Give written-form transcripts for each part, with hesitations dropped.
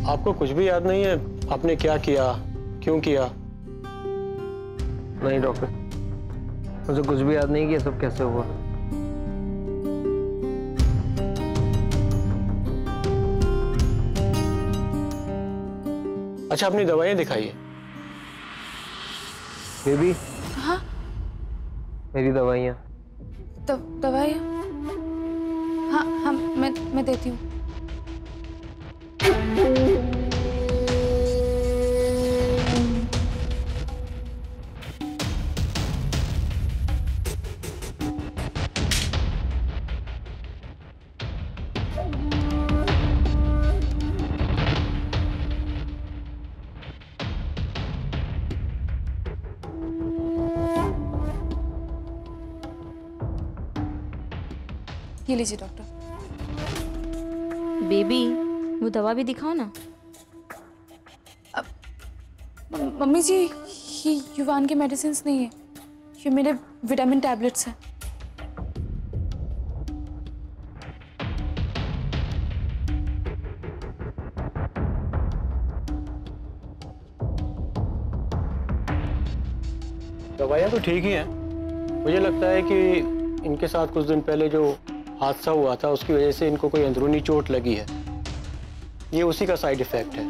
आपको कुछ भी याद नहीं है आपने क्या किया, क्यों किया? नहीं डॉक्टर, मुझे कुछ भी याद नहीं कि ये सब कैसे हुआ। अच्छा, अपनी दवाइयाँ दिखाइए। बेबी। हाँ? मेरी दवाइयाँ। दवाइयाँ? हाँ हाँ, मैं देती हूँ। ये लीजिए डॉक्टर। बेबी, वो दवा भी दिखाओ ना। मम्मी जी, ये युवान के मेडिसिन नहीं है, ये मेरे विटामिन टैबलेट्स हैं। दवाइयाँ तो ठीक ही हैं। मुझे लगता है कि इनके साथ कुछ दिन पहले जो हादसा हुआ था उसकी वजह से इनको कोई अंदरूनी चोट लगी है। ये उसी का साइड इफेक्ट है।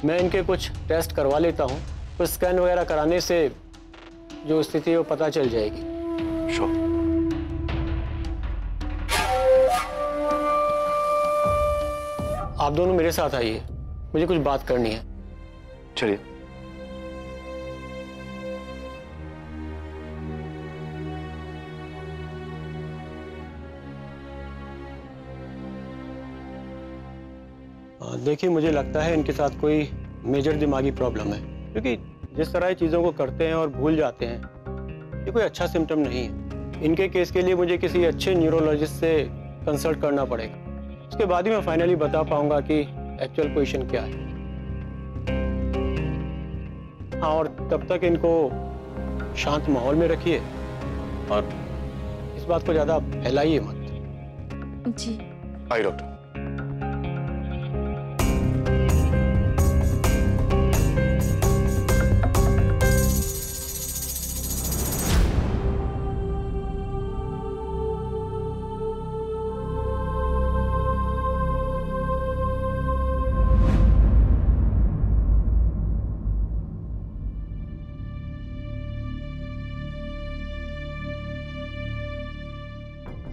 मैं इनके कुछ टेस्ट करवा लेता हूँ, कुछ स्कैन वगैरह कराने से जो स्थिति है वो पता चल जाएगी। श्योर। आप दोनों मेरे साथ आइए, मुझे कुछ बात करनी है। चलिए। देखिए, मुझे लगता है इनके साथ कोई मेजर दिमागी प्रॉब्लम है, क्योंकि जिस तरह ये चीज़ों को करते हैं और भूल जाते हैं, ये कोई अच्छा सिम्टम नहीं है। इनके केस के लिए मुझे किसी अच्छे न्यूरोलॉजिस्ट से कंसल्ट करना पड़ेगा। उसके बाद ही मैं फाइनली बता पाऊंगा कि एक्चुअल पोजीशन क्या है। हाँ, और तब तक इनको शांत माहौल में रखिए और इस बात को ज़्यादा फैलाइए मत। जी। आइए डॉक्टर।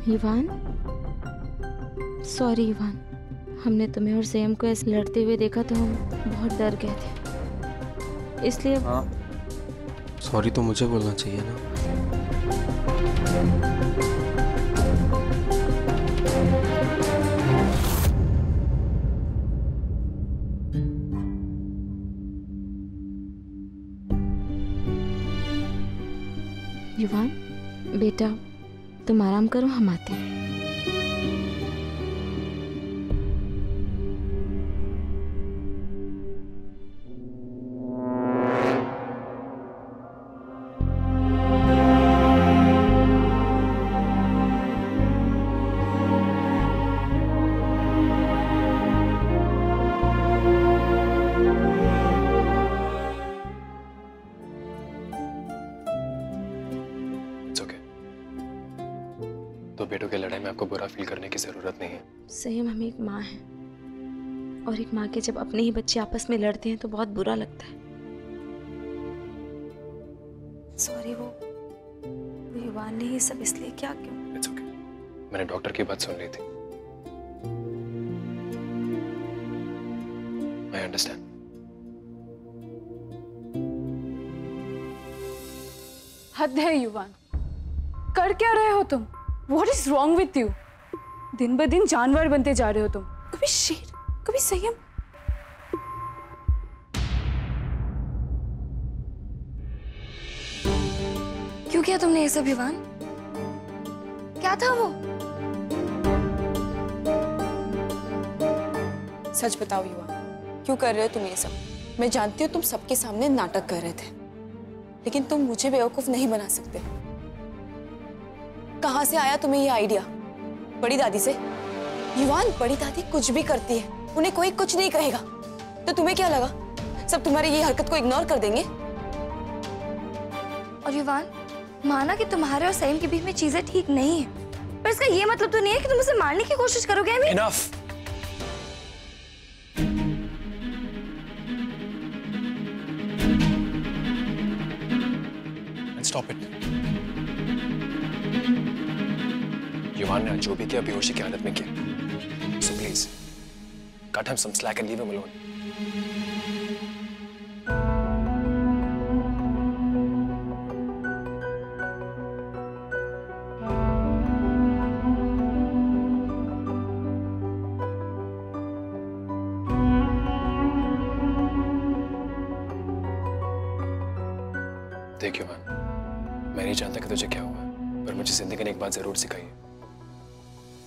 इवान, सॉरी इवान, हमने तुम्हें और सेम को ऐसे लड़ते हुए देखा तो हम बहुत डर गए थे, इसलिए। हाँ, सॉरी तो मुझे बोलना चाहिए ना। युवान बेटा, तुम आराम करो, हम आते हैं। तो बेटों की लड़ाई में आपको बुरा फील करने की जरूरत नहीं है। सही में हम एक माँ हैं, और एक माँ के जब अपने ही बच्चे आपस में लड़ते हैं तो बहुत बुरा लगता है। सॉरी, वो युवान ने ये सब इसलिए क्या क्यों? इट्स ओके, मैंने डॉक्टर की बात सुन ली थी। I understand. हद है युवान, कर क्या रहे हो तुम? What is wrong with you? दिन ब दिन जानवर बनते जा रहे हो तुम। कभी शेर, कभी संयम। क्यों किया तुमने ये सब युवान? क्या था वो? सच बताओ युवान, क्यों कर रहे हो तुम ये सब? मैं जानती हूँ तुम सबके सामने नाटक कर रहे थे, लेकिन तुम मुझे बेवकूफ नहीं बना सकते। कहाँ से आया तुम्हें ये आइडिया? बड़ी दादी से? युवान, बड़ी दादी कुछ भी करती है, उन्हें कोई कुछ नहीं कहेगा। तो तुम्हें क्या लगा सब तुम्हारी ये हरकत को इग्नोर कर देंगे? और युवान, माना कि तुम्हारे और सईम के बीच में चीजें ठीक नहीं है, पर इसका ये मतलब तो नहीं है कि तुम उसे मारने की कोशिश करोगे। Enough! And stop it. युवान ने जो भी किया बेहोशी की हालत में किया। So please, cut him some slack and leave him alone. देख युवान, मैं नहीं जानता कि तुझे क्या हुआ, पर मुझे जिंदगी ने एक बात जरूर सिखाई है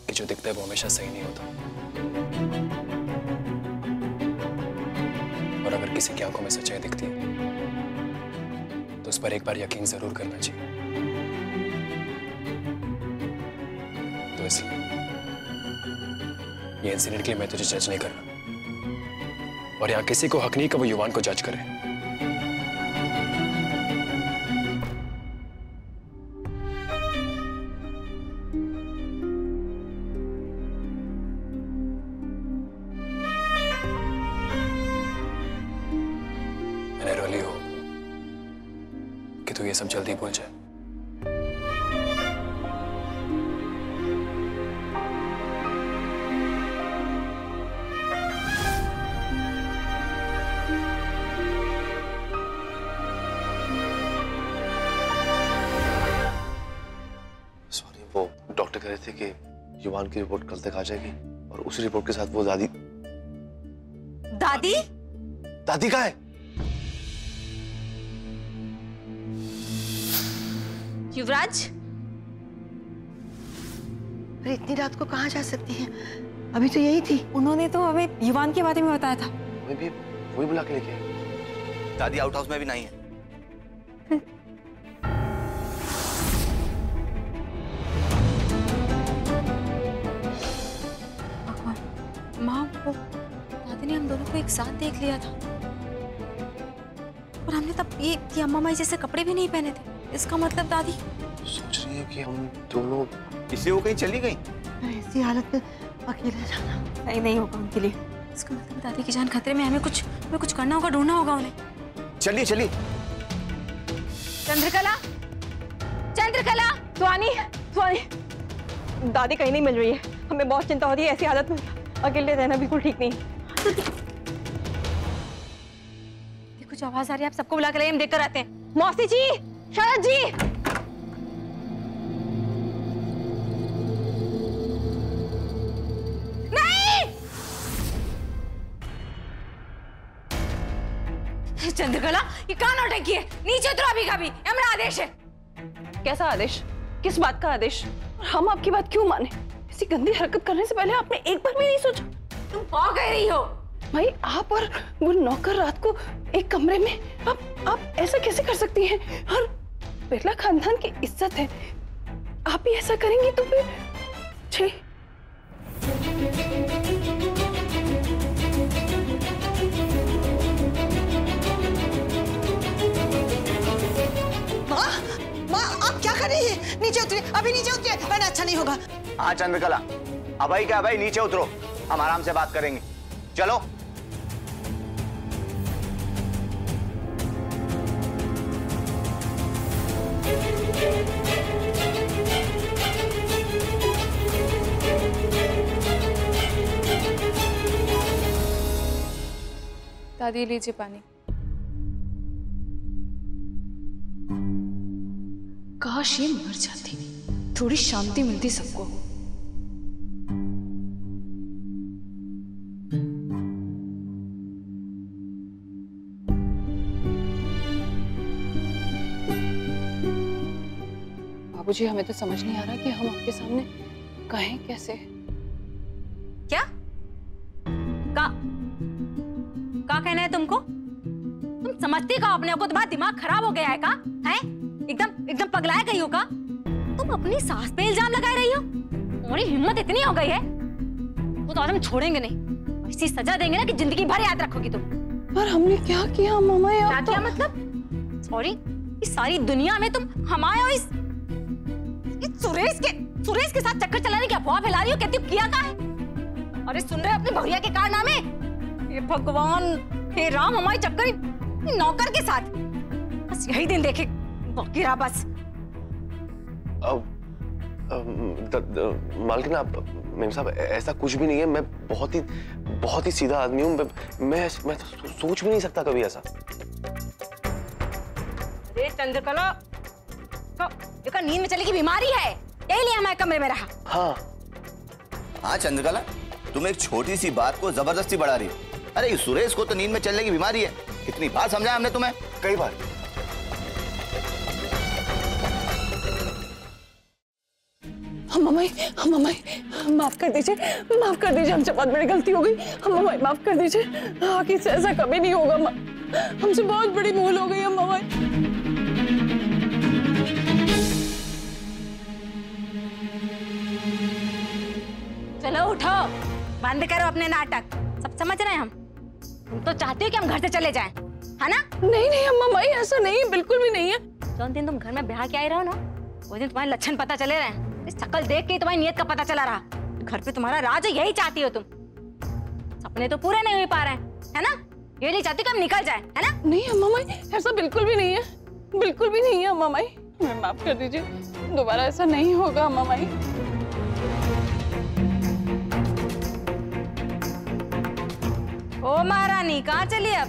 कि जो दिखता है वो हमेशा सही नहीं होता। और अगर किसी की आंखों में सच्चाई दिखती है तो उस पर एक बार यकीन जरूर करना चाहिए। तो इसलिए ये इंसिडेंट के लिए मैं तुझे जज नहीं कर रहा, और यहाँ किसी को हक नहीं कि वो युवान को जज करे। कि तू ये सब जल्दी भूल जाए। सॉरी, वो डॉक्टर कह रहे थे कि युवान की रिपोर्ट कल तक आ जाएगी और उस रिपोर्ट के साथ वो दादी कहाँ है? युवराज, पर इतनी रात को कहाँ जा सकती हैं? अभी तो यही थी। उन्होंने तो हमें युवान के बारे में बताया था। मैं भी वही बुला के लेके आई। दादी आउट हाउस में भी नहीं है। माँ, वो दादी ने हम दोनों को एक साथ देख लिया था और हमने तब ये अम्मा माई जैसे कपड़े भी नहीं पहने थे। इसका मतलब दादी सोच रही है कि हम दोनों, इसलिए वो कहीं चली गई। ऐसी हालत में अकेले जाना सही नहीं होगा उनके लिए। इसका मतलब दादी की जान खतरे में, हमें कुछ करना होगा, ढूंढना होगा उन्हें। चलिए चलिए। चंद्रकला, चंद्रकला, स्वानी, दादी कहीं नहीं मिल रही है। हमें बहुत चिंता हो रही है। ऐसी हालत में अकेले रहना बिल्कुल ठीक नहीं। कुछ आवाज आ रही है, आप सबको बुला कर लाइए, हम देखकर आते हैं। मौसी जी, शरद जी, चंद्रकला, ये कहाँ नौटंकी है? नीचे उतरो अभी का भी, हमारा आदेश है। कैसा आदेश? किस बात का आदेश? हम आपकी बात क्यों माने? ऐसी गंदी हरकत करने से पहले आपने एक बार भी नहीं सोचा? तुम कहाँ कह रही हो? भाई, आप और वो नौकर रात को एक कमरे में, आप ऐसा कैसे कर सकती हैं? और बिरला खानदान की इज्जत है, आप भी ऐसा करेंगी तो फिर छी। माँ, आप क्या कर रही है? नीचे उतरिए, अभी नीचे उतरिए, वरना अच्छा नहीं होगा। हाँ चंद्रकला, अभय क्या भाई, नीचे उतरो, हम आराम से बात करेंगे। चलो। दादी, लीजिए पानी। काश ये मर जाती, थोड़ी शांति मिलती सबको। बाबूजी, हमें तो समझ नहीं आ रहा कि हम आपके सामने कहें कैसे। क्या कहना है तुमको? तुम समझती का अपने को? तुम्हारा दिमाग खराब हो गया है का? हैं? एकदम पगलाए गई हो का? तुम अपनी सास पे इल्जाम लगा रही हो? तुम्हारी हिम्मत इतनी हो गई है, वो तो आज हम छोड़ेंगे नहीं। ऐसी सजा देंगे ना कि जिंदगी भर याद रखोगी तुम। पर हमने क्या किया मामा? क्या किया मतलब? सॉरी, इस सारी दुनिया में तुम हमारे और इस सुरेश के साथ चक्कर चलाने की अफवाह फैला रही हो। कहती हो किया क्या है? अरे सुन रहे हो अपने भैया के कारनामे? ये भगवान, हे राम, हमारे चक्कर नौकर के साथ। बस यही दिन देखे बाकी रहा बस। मालकिन आप, मेम साहब, ऐसा कुछ भी नहीं है। मैं बहुत ही सीधा आदमी हूँ। मैं तो सोच भी नहीं सकता कभी ऐसा। अरे चंद्रकला, देखो नींद में चले की बीमारी है, यही लिए हमारे कमरे में रहा। हाँ चंद्रकला, तुम एक छोटी सी बात को जबरदस्ती बढ़ा रही हो। अरे सुरेश को तो नींद में चलने की बीमारी है। कितनी बार समझाया हमने तुम्हें? कई बार। मम्मी माफ कर दीजिए, हमसे बहुत बड़ी गलती हो गई। मम्मी माफ कर दीजिए, आगे से ऐसा कभी नहीं होगा। हमसे बहुत बड़ी भूल हो गई मम्मी। चलो उठो, बंद करो अपने नाटक। सब समझ रहे हैं हम। तुम तो चाहते हो कि हम घर से चले जाएं, है ना? नहीं मम्मी, ऐसा नहीं, बिल्कुल भी नहीं है। जो दिन तुम घर में ब्याह के आई रहो ना, वो दिन तुम्हारे लक्षण पता चले रहे। इस शक्ल देख के तुम्हारी नीयत का पता चला रहा। घर पे तुम्हारा राज है, यही चाहती हो तुम। सपने तो पूरे नहीं हो पा रहे हैं, है ना? ये नहीं चाहती कि हम निकल जाए, है ना? नहीं है मम्मी, ऐसा बिल्कुल भी नहीं है, बिल्कुल भी नहीं है मम्मी। हमें माफ कर दीजिए, दोबारा ऐसा नहीं होगा मम्मी। ओ महारानी, कहाँ चली अब?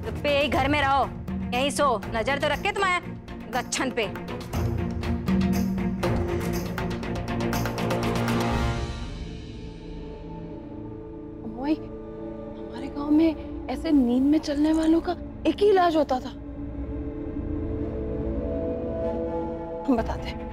चुप पे यही घर में रहो, यहीं सो। नजर तो रखे तुम्हारे गच्छन पे। हमारे गांव में ऐसे नींद में चलने वालों का एक ही इलाज होता था। हम बताते हैं।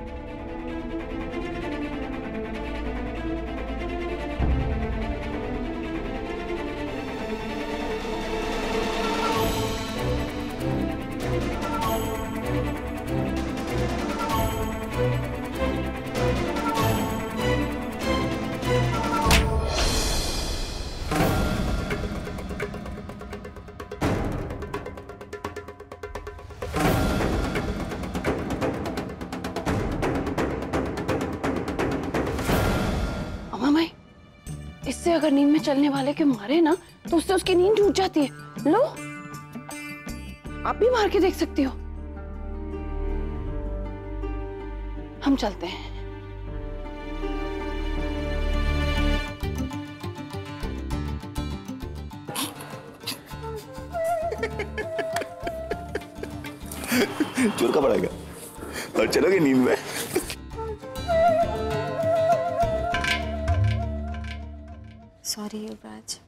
इससे अगर नींद में चलने वाले के मारे ना, तो उससे उसकी नींद टूट जाती है। लो, आप भी मार के देख सकती हो। हम चलते हैं। चुरका पड़ेगा और चलोगे नींद में। सॉरी युवराज।